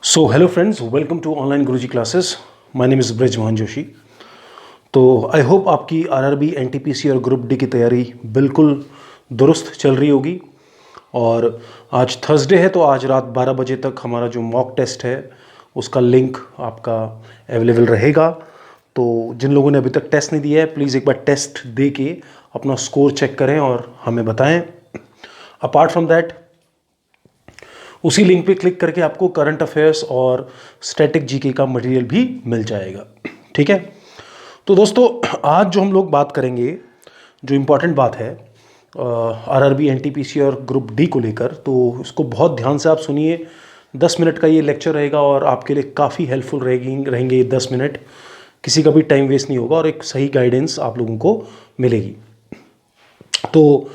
So hello friends, welcome to online Guruji classes. My name is Brajmohan Joshi. तो I hope आपकी RRB, NTPC और group D की तैयारी बिल्कुल दुरुस्त चल रही होगी। और आज थर्सडे है, तो आज रात 12 बजे तक हमारा जो मॉक टेस्ट है उसका लिंक आपका अवेलेबल रहेगा। तो जिन लोगों ने अभी तक टेस्ट नहीं दिया है, प्लीज़ एक बार टेस्ट दे के अपना स्कोर चेक करें और हमें बताएं। अपार्ट फ्रॉम दैट, उसी लिंक पे क्लिक करके आपको करंट अफेयर्स और स्टैटिक जीके का मटेरियल भी मिल जाएगा। ठीक है, तो दोस्तों आज जो हम लोग बात करेंगे, जो इम्पोर्टेंट बात है आरआरबी, एनटीपीसी और ग्रुप डी को लेकर, तो इसको बहुत ध्यान से आप सुनिए। 10 मिनट का ये लेक्चर रहेगा और आपके लिए काफ़ी हेल्पफुल रहेंगे ये 10 मिनट। किसी का भी टाइम वेस्ट नहीं होगा और एक सही गाइडेंस आप लोगों को मिलेगी। तो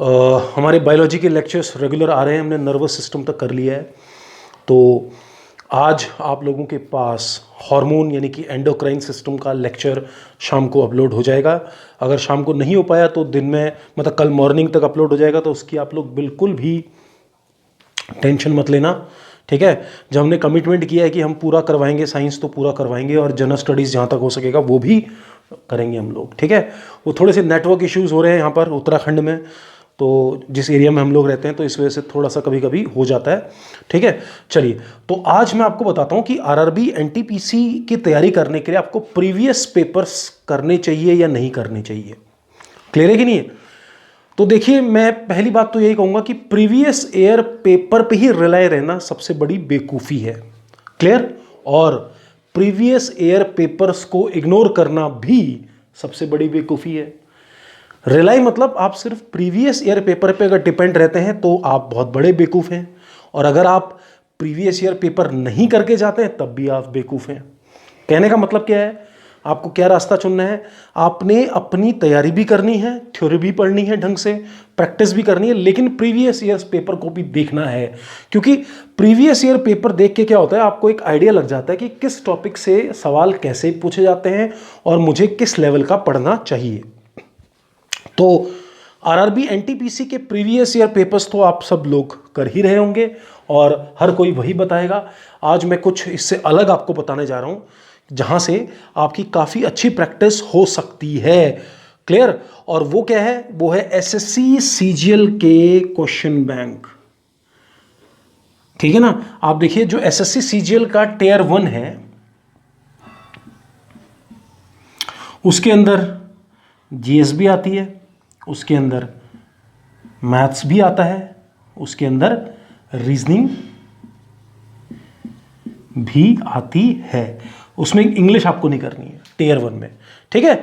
हमारे बायोलॉजी के लेक्चर्स रेगुलर आ रहे हैं, हमने नर्वस सिस्टम तक कर लिया है। तो आज आप लोगों के पास हार्मोन यानी कि एंडोक्राइन सिस्टम का लेक्चर शाम को अपलोड हो जाएगा। अगर शाम को नहीं हो पाया तो दिन में, मतलब कल मॉर्निंग तक अपलोड हो जाएगा। तो उसकी आप लोग बिल्कुल भी टेंशन मत लेना, ठीक है। जब हमने कमिटमेंट किया है कि हम पूरा करवाएंगे साइंस, तो पूरा करवाएंगे और जनरल स्टडीज़ जहाँ तक हो सकेगा वो भी करेंगे हम लोग, ठीक है। वो थोड़े से नेटवर्क इश्यूज़ हो रहे हैं यहाँ पर उत्तराखंड में, तो जिस एरिया में हम लोग रहते हैं, तो इस वजह से थोड़ा सा कभी कभी हो जाता है, ठीक है। चलिए, तो आज मैं आपको बताता हूँ कि आरआरबी, एनटीपीसी की तैयारी करने के लिए आपको प्रीवियस पेपर्स करने चाहिए या नहीं करने चाहिए। क्लियर है कि नहीं है? तो देखिए, मैं पहली बात तो यही कहूँगा कि प्रीवियस ईयर पेपर पे ही रिलाय रहना सबसे बड़ी बेवकूफ़ी है। क्लियर? और प्रीवियस ईयर पेपर्स को इग्नोर करना भी सबसे बड़ी बेवकूफ़ी है। रिलाई मतलब आप सिर्फ प्रीवियस ईयर पेपर पे अगर डिपेंड रहते हैं तो आप बहुत बड़े बेवकूफ़ हैं, और अगर आप प्रीवियस ईयर पेपर नहीं करके जाते हैं तब भी आप बेवकूफ़ हैं। कहने का मतलब क्या है? आपको क्या रास्ता चुनना है? आपने अपनी तैयारी भी करनी है, थ्योरी भी पढ़नी है ढंग से, प्रैक्टिस भी करनी है, लेकिन प्रीवियस ईयर पेपर को भी देखना है। क्योंकि प्रीवियस ईयर पेपर देख के क्या होता है, आपको एक आइडिया लग जाता है कि किस टॉपिक से सवाल कैसे पूछे जाते हैं और मुझे किस लेवल का पढ़ना चाहिए। तो आरआरबी, एनटीपीसी के प्रीवियस ईयर पेपर्स तो आप सब लोग कर ही रहे होंगे और हर कोई वही बताएगा। आज मैं कुछ इससे अलग आपको बताने जा रहा हूं, जहां से आपकी काफ़ी अच्छी प्रैक्टिस हो सकती है। क्लियर? और वो क्या है? वो है एसएससी सीजीएल के क्वेश्चन बैंक। ठीक है ना? आप देखिए, जो एसएससी सीजीएल का टियर 1 है, उसके अंदर जीएस भी आती है, उसके अंदर मैथ्स भी आता है, उसके अंदर रीजनिंग भी आती है। उसमें इंग्लिश आपको नहीं करनी है टियर 1 में, ठीक है।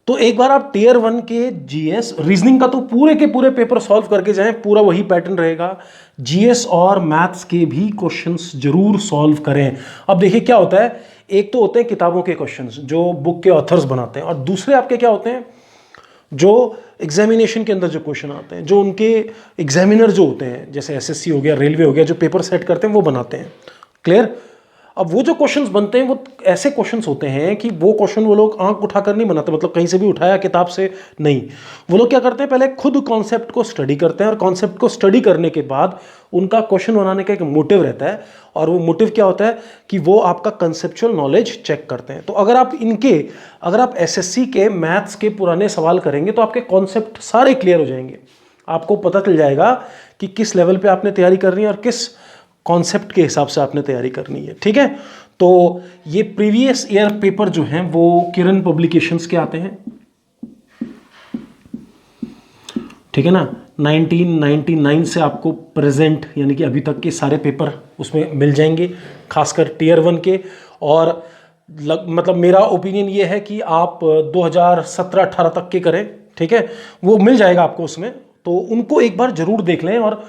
तो एक बार आप टियर 1 के जीएस, रीजनिंग का तो पूरे के पूरे पेपर सॉल्व करके जाएं, पूरा वही पैटर्न रहेगा। जीएस और मैथ्स के भी क्वेश्चंस जरूर सॉल्व करें। अब देखिए क्या होता है, एक तो होते हैं किताबों के क्वेश्चंस जो बुक के ऑथर्स बनाते हैं, और दूसरे आपके क्या होते हैं, जो एग्जामिनेशन के अंदर जो क्वेश्चन आते हैं, जो उनके एग्जामिनर जो होते हैं, जैसे एसएससी हो गया, रेलवे हो गया, जो पेपर सेट करते हैं वो बनाते हैं। क्लियर? अब वो जो क्वेश्चंस बनते हैं वो ऐसे क्वेश्चंस होते हैं कि वो क्वेश्चन वो लोग आंख उठाकर नहीं बनाते, मतलब कहीं से भी उठाया किताब से नहीं। वो लोग क्या करते हैं, पहले खुद कॉन्सेप्ट को स्टडी करते हैं, और कॉन्सेप्ट को स्टडी करने के बाद उनका क्वेश्चन बनाने का एक मोटिव रहता है, और वो मोटिव क्या होता है कि वो आपका कंसेप्चुअल नॉलेज चेक करते हैं। तो अगर आप एसएससी के मैथ्स के पुराने सवाल करेंगे तो आपके कॉन्सेप्ट सारे क्लियर हो जाएंगे। आपको पता चल जाएगा कि किस लेवल पे आपने तैयारी करनी है और किस कॉन्सेप्ट के हिसाब से आपने तैयारी करनी है, ठीक है। तो ये प्रीवियस ईयर पेपर जो हैं वो किरण पब्लिकेशंस के आते हैं, ठीक है ना। 1999 से आपको प्रेजेंट यानी कि अभी तक के सारे पेपर उसमें मिल जाएंगे, खासकर टियर 1 के। और मतलब मेरा ओपिनियन ये है कि आप 2017-18 तक के करें, ठीक है, वो मिल जाएगा आपको उसमें। तो उनको एक बार जरूर देख लें, और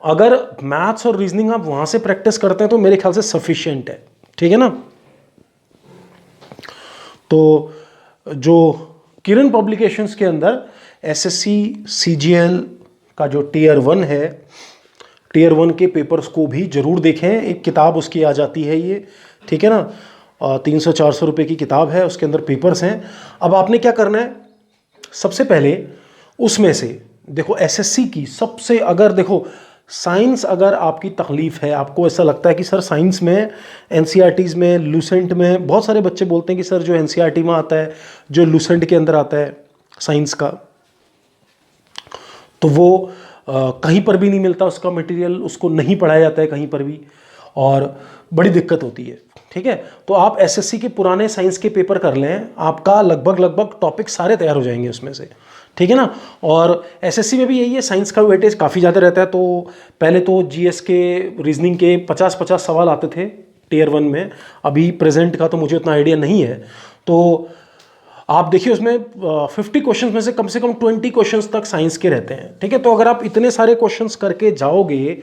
अगर मैथ्स और रीजनिंग आप वहां से प्रैक्टिस करते हैं तो मेरे ख्याल से सफिशिएंट है, ठीक है ना। तो जो किरण पब्लिकेशंस के अंदर एसएससी सीजीएल का जो टियर 1 है, टियर 1 के पेपर्स को भी जरूर देखें। एक किताब उसकी आ जाती है ये, ठीक है ना, 300-400 रुपये की किताब है, उसके अंदर पेपर्स हैं। अब आपने क्या करना है, सबसे पहले उसमें से देखो एसएससी की सबसे, अगर देखो साइंस अगर आपकी तकलीफ़ है, आपको ऐसा लगता है कि सर साइंस में एनसीईआरटीज़ में, लूसेंट में, बहुत सारे बच्चे बोलते हैं कि सर जो एनसीईआरटी में आता है, जो लूसेंट के अंदर आता है साइंस का, तो वो कहीं पर भी नहीं मिलता उसका मटेरियल, उसको नहीं पढ़ाया जाता है कहीं पर भी, और बड़ी दिक्कत होती है। ठीक है, तो आप एसएससी के पुराने साइंस के पेपर कर लें, आपका लगभग टॉपिक सारे तैयार हो जाएंगे उसमें से। ठीक है ना। और एसएससी में भी यही है, साइंस का वेटेज काफ़ी ज़्यादा रहता है। तो पहले तो जीएस के, रीजनिंग के 50-50 सवाल आते थे टियर 1 में, अभी प्रेजेंट का तो मुझे उतना आइडिया नहीं है। तो आप देखिए उसमें 50 क्वेश्चंस में से कम 20 क्वेश्चंस तक साइंस के रहते हैं। ठीक है, तो अगर आप इतने सारे क्वेश्चंस करके जाओगे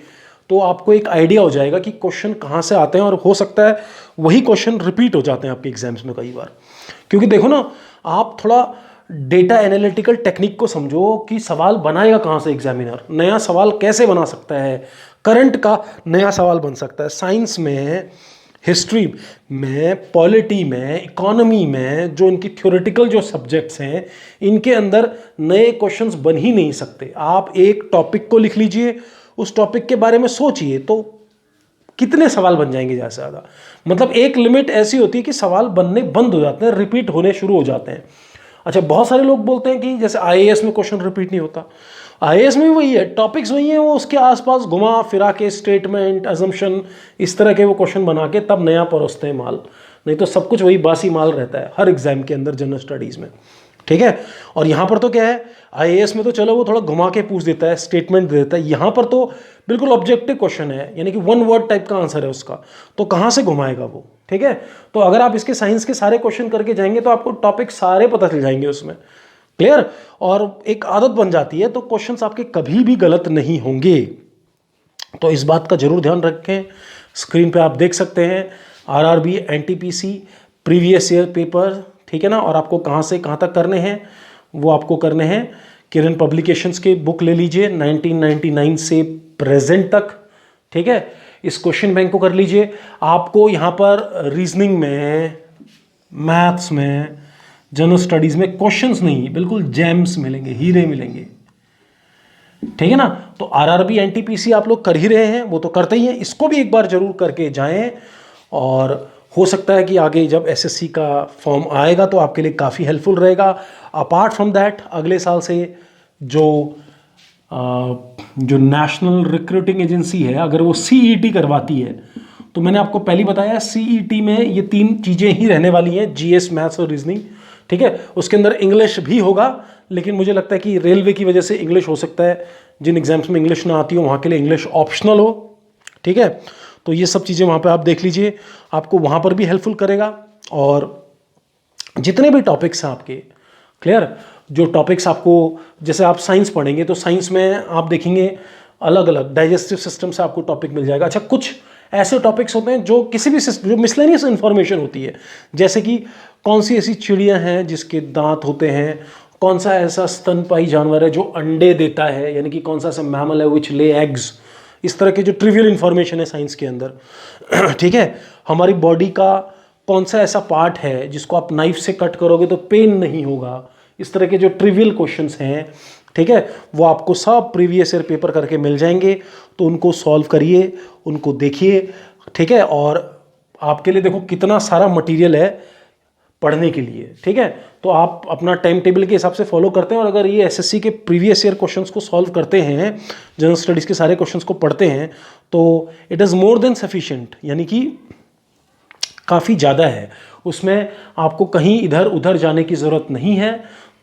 तो आपको एक आइडिया हो जाएगा कि क्वेश्चन कहाँ से आते हैं, और हो सकता है वही क्वेश्चन रिपीट हो जाते हैं आपके एग्जाम्स में कई बार। क्योंकि देखो ना, आप थोड़ा डेटा एनालिटिकल टेक्निक को समझो कि सवाल बनाएगा कहाँ से एग्जामिनर, नया सवाल कैसे बना सकता है, करंट का नया सवाल बन सकता है। साइंस में, हिस्ट्री में, पॉलिटी में, इकोनॉमी में, जो इनकी थ्योरेटिकल जो सब्जेक्ट्स हैं, इनके अंदर नए क्वेश्चंस बन ही नहीं सकते। आप एक टॉपिक को लिख लीजिए, उस टॉपिक के बारे में सोचिए, तो कितने सवाल बन जाएंगे ज़्यादा से ज़्यादा। मतलब एक लिमिट ऐसी होती है कि सवाल बनने बंद हो जाते हैं, रिपीट होने शुरू हो जाते हैं। अच्छा, बहुत सारे लोग बोलते हैं कि जैसे आईएएस में क्वेश्चन रिपीट नहीं होता। आईएएस में भी वही है, टॉपिक्स वही हैं, वो उसके आसपास घुमा फिरा के स्टेटमेंट, अजम्पशन, इस तरह के वो क्वेश्चन बना के तब नया परोसते हैं माल। नहीं तो सब कुछ वही बासी माल रहता है हर एग्जाम के अंदर, जनरल स्टडीज़ में। ठीक है, और यहाँ पर तो क्या है, आईएएस में तो चलो वो थोड़ा घुमा के पूछ देता है, स्टेटमेंट दे देता है। यहाँ पर तो बिल्कुल ऑब्जेक्टिव क्वेश्चन है, यानी कि 1 वर्ड टाइप का आंसर है उसका, तो कहाँ से घुमाएगा वो। ठीक है, तो अगर आप इसके साइंस के सारे क्वेश्चन करके जाएंगे तो आपको टॉपिक सारे पता चल जाएंगे उसमें, क्लियर, और एक आदत बन जाती है, तो क्वेश्चंस आपके कभी भी गलत नहीं होंगे। तो इस बात का जरूर ध्यान रखें। स्क्रीन पे आप देख सकते हैं RRB, NTPC previous year paper, ठीक है ना। और आपको कहाँ से कहाँ तक करने हैं, वो आपको करने हैं किरण पब्लिकेशंस के बुक ले लीजिए 1999 से प्रेजेंट तक। ठीक है, इस क्वेश्चन बैंक को कर लीजिए। आपको यहाँ पर रीजनिंग में, मैथ्स में, जनरल स्टडीज में क्वेश्चंस नहीं, बिल्कुल जेम्स मिलेंगे, हीरे मिलेंगे। ठीक है ना। तो आरआरबी, एनटीपीसी आप लोग कर ही रहे हैं, वो तो करते ही हैं, इसको भी एक बार जरूर करके जाएं। और हो सकता है कि आगे जब एसएससी का फॉर्म आएगा तो आपके लिए काफ़ी हेल्पफुल रहेगा। अपार्ट फ्रॉम दैट, अगले साल से जो नेशनल रिक्रूटिंग एजेंसी है, अगर वो सीईटी करवाती है, तो मैंने आपको पहले बताया सीईटी में ये 3 चीज़ें ही रहने वाली हैं, जीएस, मैथ्स और रीजनिंग। ठीक है, उसके अंदर इंग्लिश भी होगा, लेकिन मुझे लगता है कि रेलवे की वजह से इंग्लिश हो सकता है, जिन एग्जाम्स में इंग्लिश ना आती हो वहाँ के लिए इंग्लिश ऑप्शनल हो। ठीक है, तो ये सब चीज़ें वहाँ पे आप देख लीजिए, आपको वहाँ पर भी हेल्पफुल करेगा। और जितने भी टॉपिक्स हैं आपके, क्लियर, जो टॉपिक्स आपको, जैसे आप साइंस पढ़ेंगे तो साइंस में आप देखेंगे अलग अलग डाइजेस्टिव सिस्टम से आपको टॉपिक मिल जाएगा। अच्छा, कुछ ऐसे टॉपिक्स होते हैं जो किसी भी सिस्टम, जो मिसलेनियस इन्फॉर्मेशन होती है, जैसे कि कौन सी ऐसी चिड़ियाँ हैं जिसके दांत होते हैं, कौन सा ऐसा स्तनपाई जानवर है जो अंडे देता है, यानी कि कौन सा ऐसा मैमल है विच ले एग्स, इस तरह के जो ट्रिवियल इन्फॉर्मेशन है साइंस के अंदर। ठीक है, हमारी बॉडी का कौन सा ऐसा पार्ट है जिसको आप नाइफ से कट करोगे तो पेन नहीं होगा, इस तरह के जो ट्रिवियल क्वेश्चंस हैं, ठीक है, वो आपको सब प्रीवियस ईयर पेपर करके मिल जाएंगे। तो उनको सॉल्व करिए, उनको देखिए। ठीक है, और आपके लिए देखो कितना सारा मटेरियल है पढ़ने के लिए। ठीक है, तो आप अपना टाइम टेबल के हिसाब से फॉलो करते हैं, और अगर ये एसएससी के प्रीवियस ईयर क्वेश्चंस को सॉल्व करते हैं, जनरल स्टडीज़ के सारे क्वेश्चंस को पढ़ते हैं, तो it is more than sufficient, यानी कि काफ़ी ज़्यादा है, उसमें आपको कहीं इधर उधर जाने की ज़रूरत नहीं है।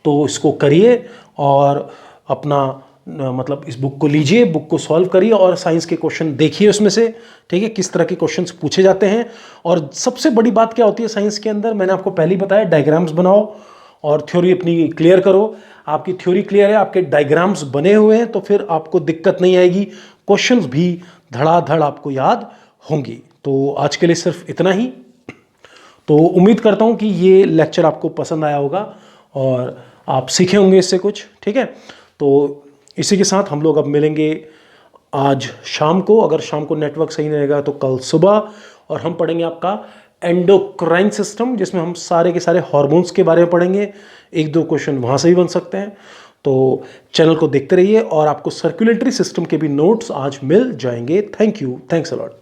तो इसको करिए और अपना मतलब इस बुक को लीजिए, बुक को सॉल्व करिए और साइंस के क्वेश्चन देखिए उसमें से। ठीक है, किस तरह के क्वेश्चंस पूछे जाते हैं। और सबसे बड़ी बात क्या होती है साइंस के अंदर, मैंने आपको पहले ही बताया, डायग्राम्स बनाओ और थ्योरी अपनी क्लियर करो। आपकी थ्योरी क्लियर है, आपके डायग्राम्स बने हुए हैं, तो फिर आपको दिक्कत नहीं आएगी, क्वेश्चंस भी धड़ाधड़ आपको याद होंगी। तो आज के लिए सिर्फ इतना ही। तो उम्मीद करता हूँ कि ये लेक्चर आपको पसंद आया होगा और आप सीखे होंगे इससे कुछ। ठीक है, तो इसी के साथ हम लोग अब मिलेंगे आज शाम को, अगर शाम को नेटवर्क सही रहेगा तो कल सुबह, और हम पढ़ेंगे आपका एंडोक्राइन सिस्टम, जिसमें हम सारे के सारे हार्मोन्स के बारे में पढ़ेंगे। 1-2 क्वेश्चन वहाँ से भी बन सकते हैं। तो चैनल को देखते रहिए और आपको सर्कुलेटरी सिस्टम के भी नोट्स आज मिल जाएंगे। Thank you, thanks a lot.